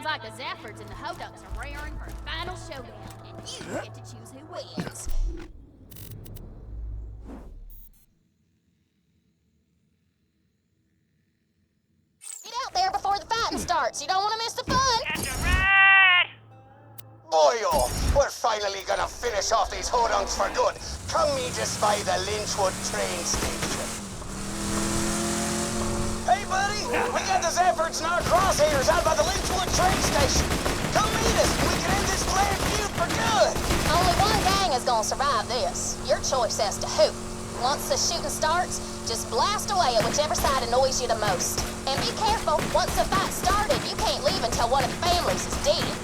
Sounds like the zafords and the hadunks are raring for a final showdown, and you get to choose who wins. Get out there before the fighting starts. You don't want to miss the fun. That's a ride! Boyo, we're finally gonna finish off these hadunks for good. Come meet us by the Lynchwood train station. Hey, buddy! We got the zafords in our crosshairs out by the Lynchwood train station. Come meet us, and we can end this clan feud for good. Only one gang is gonna survive this. Your choice as to who. Once the shooting starts, just blast away at whichever side annoys you the most. And be careful, once the fight started, you can't leave until one of the families is dead.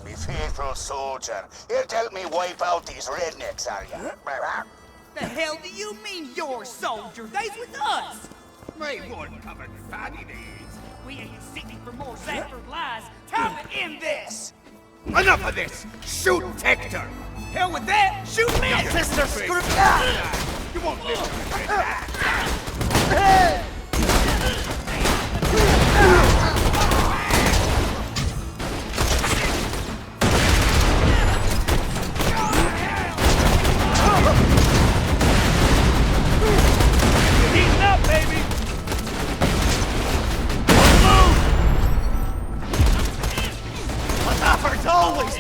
Me faithful soldier. You'll help me wipe out these rednecks, are you? The hell do you mean, your soldier? They's with us! My one-covered fatty days. We ain't sitting for more Zaford lies. Time to end this! Enough of this! Shoot Hector! Hell with that! Shoot me! Your sister screwed up! You won't live to regret that! Heating up, baby! Zaford's always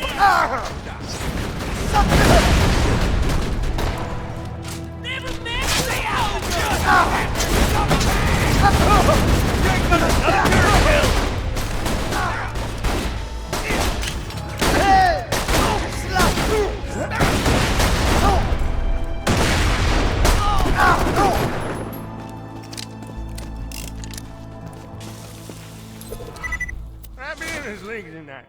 never miss the out! You ain't gonna stop your kill! I'll be in his league tonight.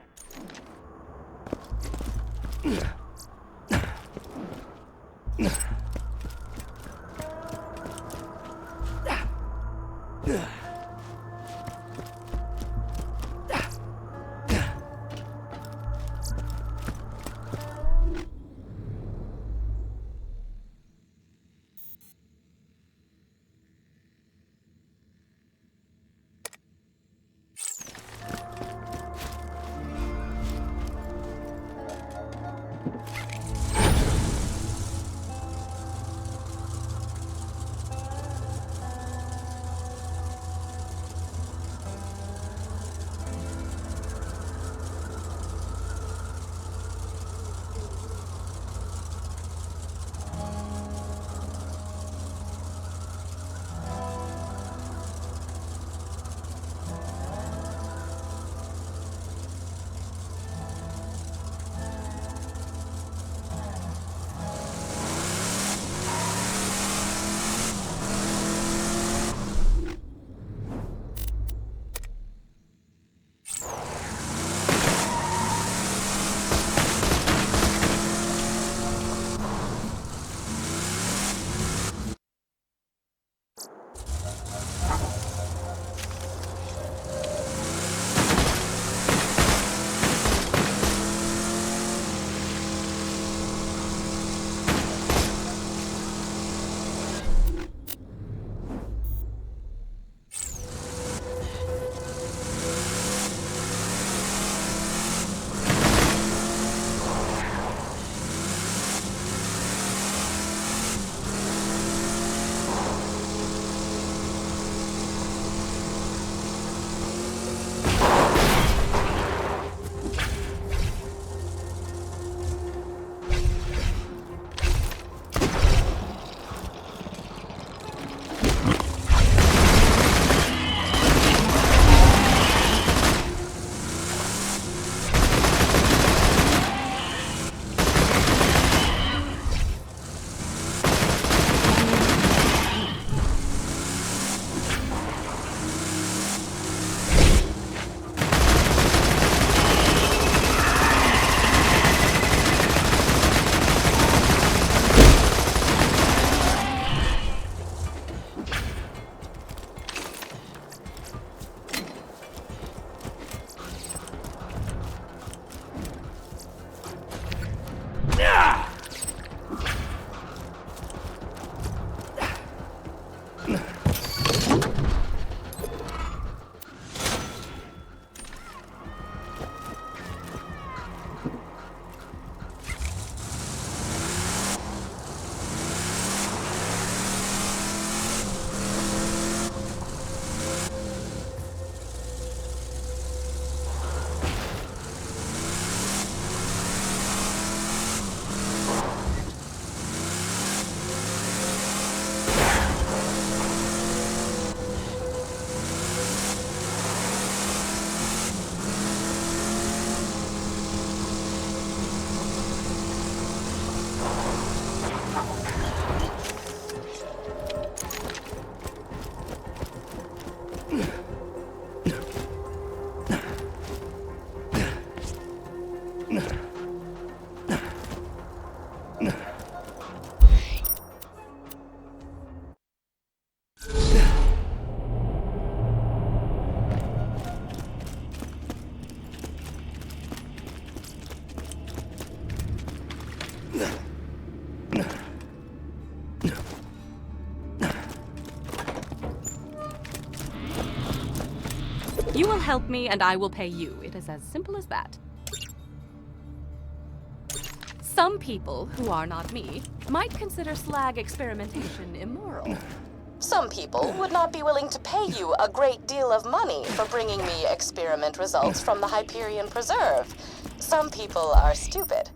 You will help me, and I will pay you. It is as simple as that. Some people, who are not me, might consider slag experimentation immoral. Some people would not be willing to pay you a great deal of money for bringing me experiment results from the Hyperion Preserve. Some people are stupid.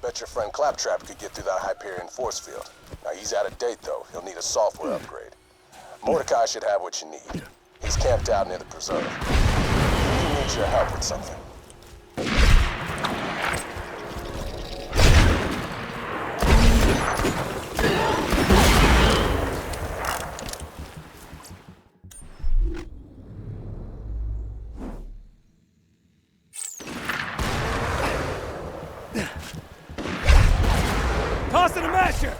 Bet your friend Claptrap could get through that Hyperion force field. Now, he's out of date, though. He'll need a software upgrade. Mordecai should have what you need. He's camped out near the preserve. He needs your help with something. Tossing a masher!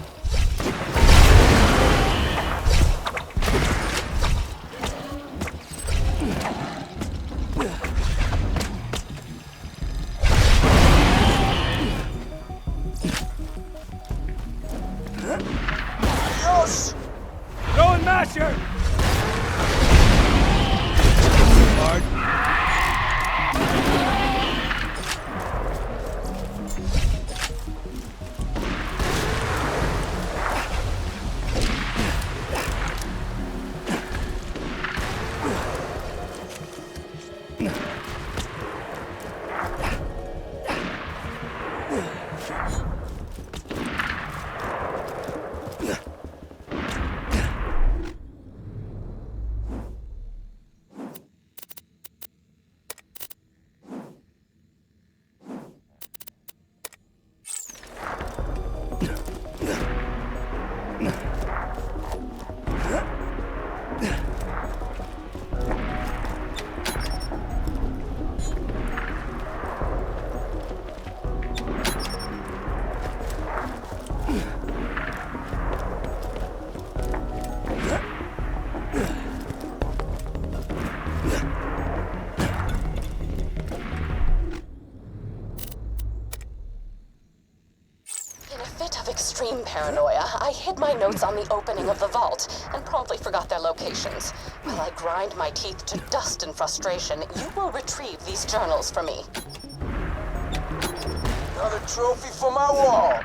Adios! Throwing masher! Hard. Extreme paranoia, I hid my notes on the opening of the vault and promptly forgot their locations. While I grind my teeth to dust in frustration, you will retrieve these journals for me. Another trophy for my wall.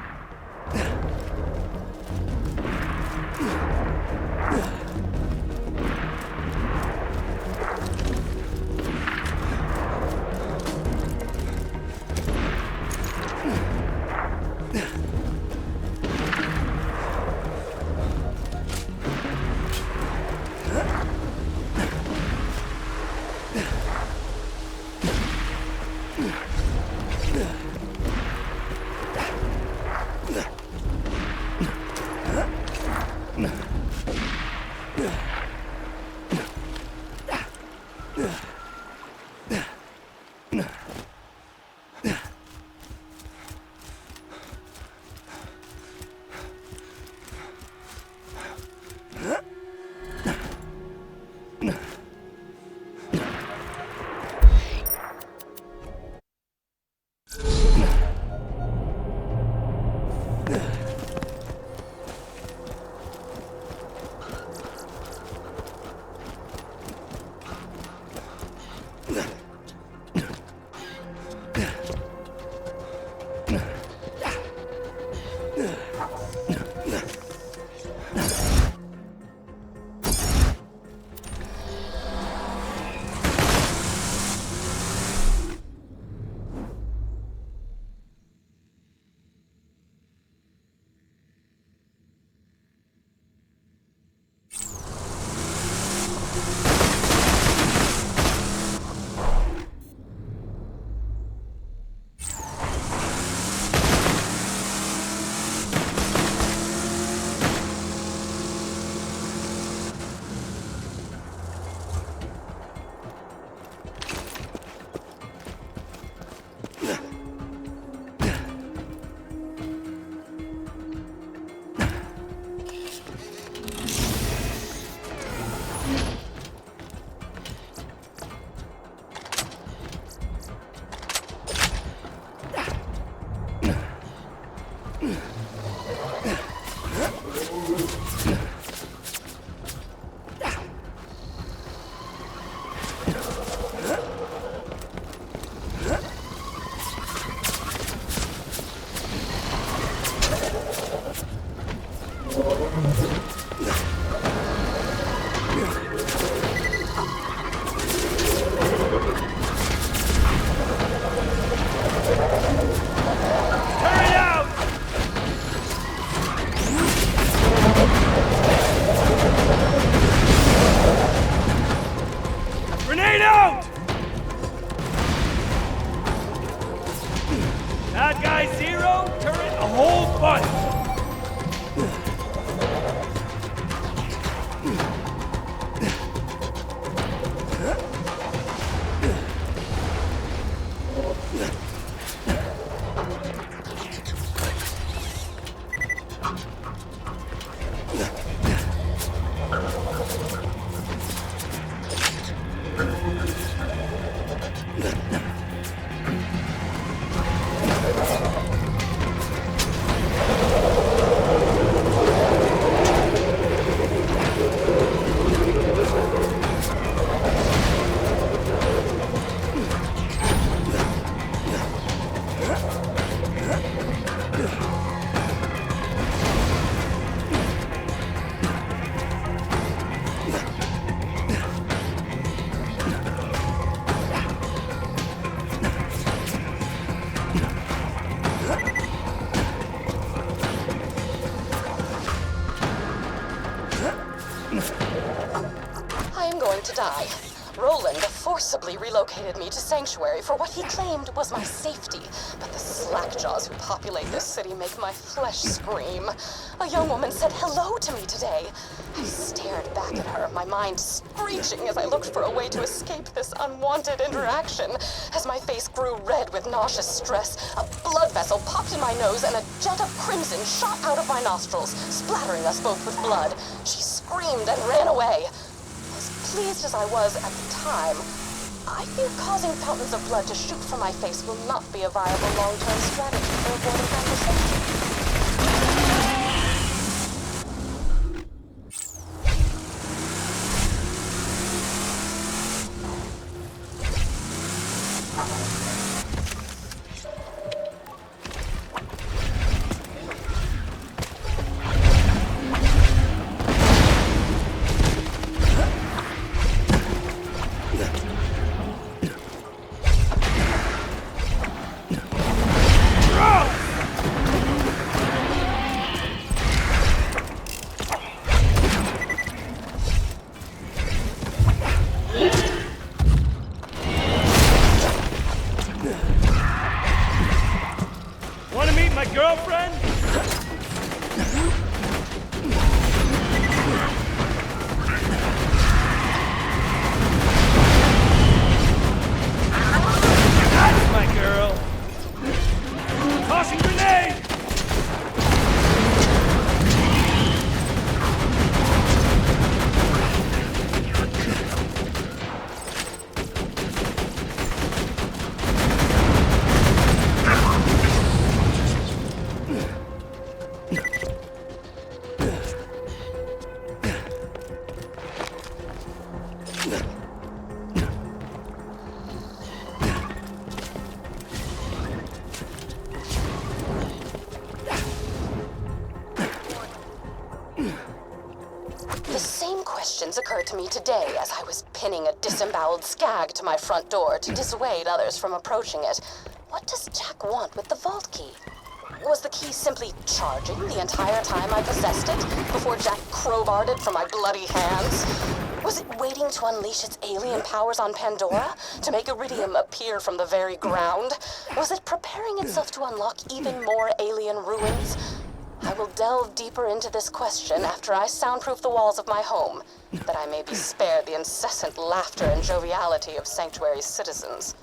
Bad guy zero, turret a whole bunch. I am going to die. Roland forcibly relocated me to Sanctuary for what he claimed was my safety. But the slackjaws who populate this city make my flesh scream. A young woman said hello to me today. I stared back at her, my mind screeching as I looked for a way to escape this unwanted interaction. As my face grew red with nauseous stress, a blood vessel popped in my nose and a jet of crimson shot out of my nostrils, splattering us both with blood. She screamed and ran away. As pleased as I was at the time, I fear causing fountains of blood to shoot from my face will not be a viable long-term strategy for avoiding conversation. The same questions occurred to me today as I was pinning a disemboweled skag to my front door to dissuade others from approaching it. What does Jack want with the vault key? Was the key simply charging the entire time I possessed it before Jack crowbarred it from my bloody hands? Was it waiting to unleash its alien powers on Pandora to make Iridium appear from the very ground? Was it preparing itself to unlock even more alien ruins? I will delve deeper into this question after I soundproof the walls of my home, that I may be spared the incessant laughter and joviality of Sanctuary's citizens.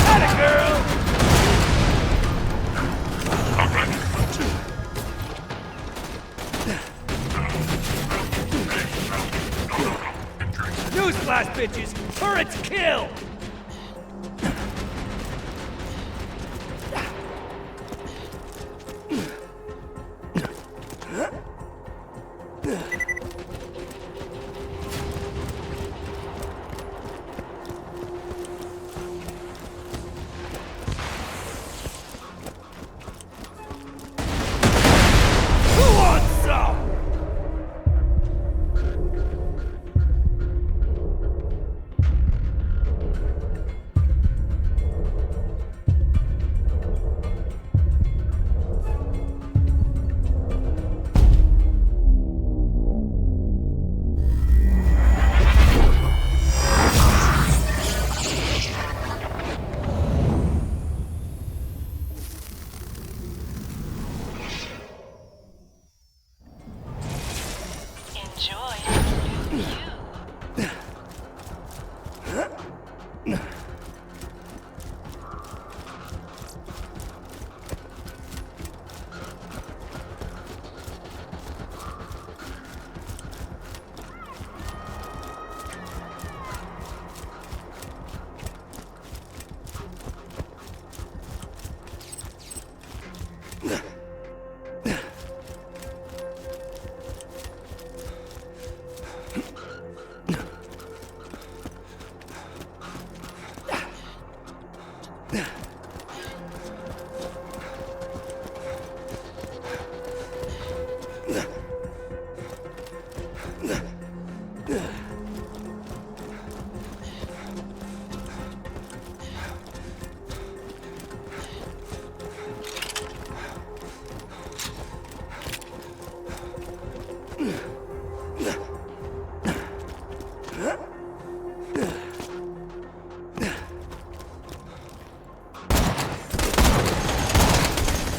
Atta girl! Newsflash, bitches! Turrets kill! Who wants some?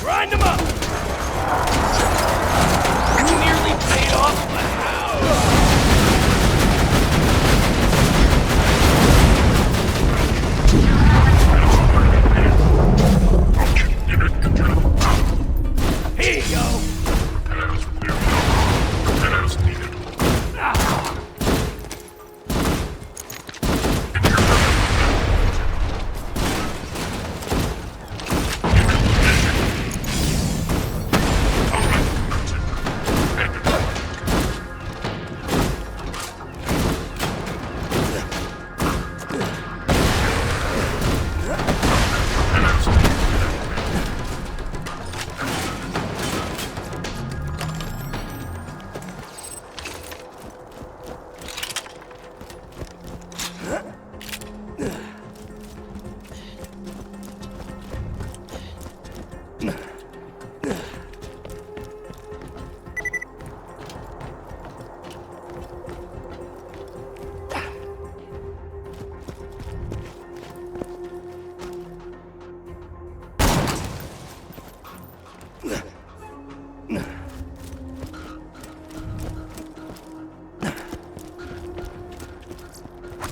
Grind them up! Nearly paid off, but how? Here you go!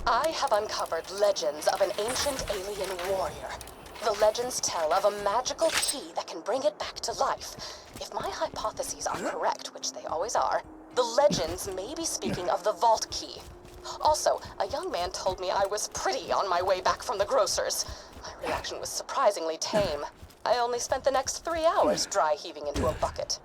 I have uncovered legends of an ancient alien warrior. The legends tell of a magical key that can bring it back to life. If my hypotheses are correct, which they always are, the legends may be speaking of the vault key. Also, a young man told me I was pretty on my way back from the grocer's. My reaction was surprisingly tame. I only spent the next 3 hours dry heaving into a bucket.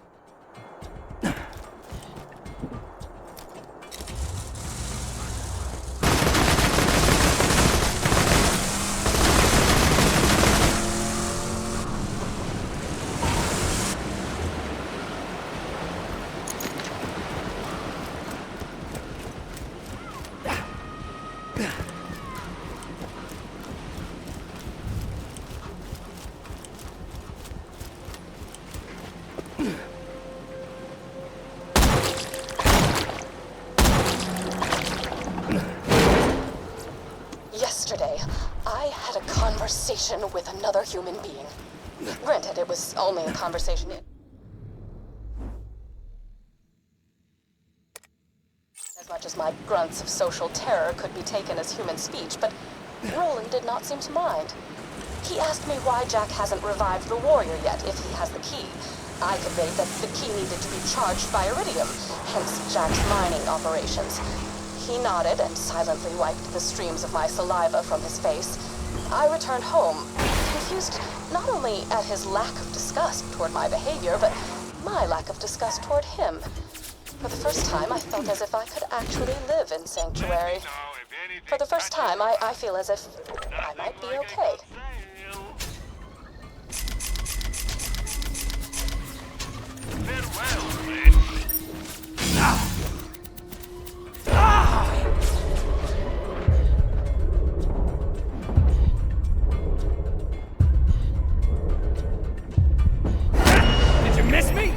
Yesterday, I had a conversation with another human being. Granted, it was only a conversation. much as my grunts of social terror could be taken as human speech, but Roland did not seem to mind. He asked me why Jack hasn't revived the warrior yet if he has the key. I conveyed that the key needed to be charged by iridium, hence Jack's mining operations. He nodded and silently wiped the streams of my saliva from his face. I returned home, confused not only at his lack of disgust toward my behavior, but my lack of disgust toward him. For the first time, I felt as if I could actually live in Sanctuary. For the first time, I feel as if I might be okay. Did you miss me?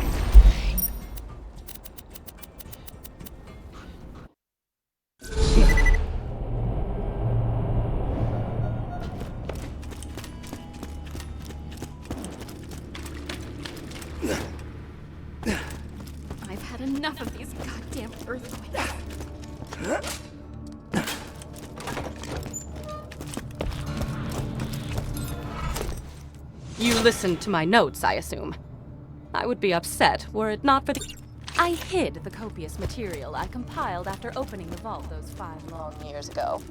I've had enough of these goddamn earthquakes. You listened to my notes, I assume. I would be upset were it not for the... I hid the copious material I compiled after opening the vault those 5 long years ago.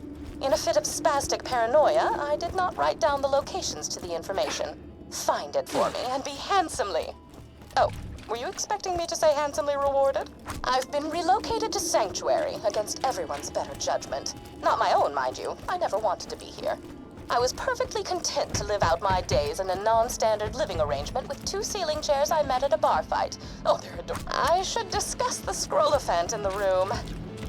In a fit of spastic paranoia, I did not write down the locations to the information. Find it for me and be handsomely... Oh, were you expecting me to say handsomely rewarded? I've been relocated to Sanctuary against everyone's better judgment. Not my own, mind you. I never wanted to be here. I was perfectly content to live out my days in a non-standard living arrangement with 2 ceiling chairs I met at a bar fight. Oh, they're adorable. I should discuss the scroll-elephant in the room.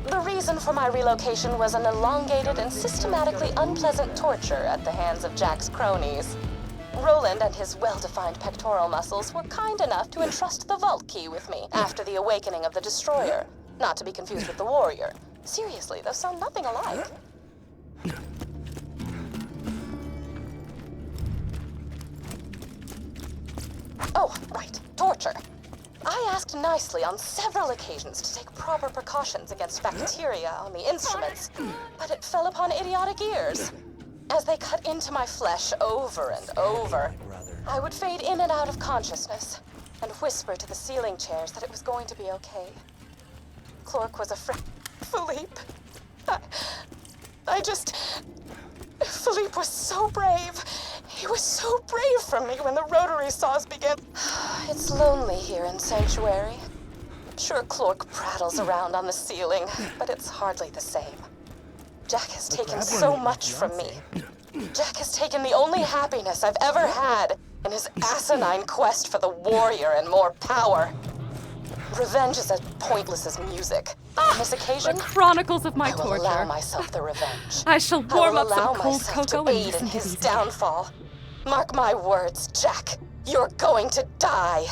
The reason for my relocation was an elongated and systematically unpleasant torture at the hands of Jack's cronies. Roland and his well-defined pectoral muscles were kind enough to entrust the vault key with me after the awakening of the Destroyer. Not to be confused with the Warrior. Seriously, those sound nothing alike. Oh, right. Torture. I asked nicely on several occasions to take proper precautions against bacteria on the instruments, but it fell upon idiotic ears. As they cut into my flesh over and over, I would fade in and out of consciousness and whisper to the ceiling chairs that it was going to be okay. Clark was afraid. Philippe. Philippe was so brave. He was so brave for me when the rotary saws began. It's lonely here in Sanctuary. Sure, Clark prattles around on the ceiling, but it's hardly the same. Jack has taken so much from me. Jack has taken the only happiness I've ever had in his asinine quest for the warrior and more power. Revenge is as pointless as music. On this occasion, The chronicles of my I will torture. allow myself the revenge. I shall I warm will up some allow cold myself cocoa to and aid in listen to his these. downfall. Mark my words, Jack. You're going to die.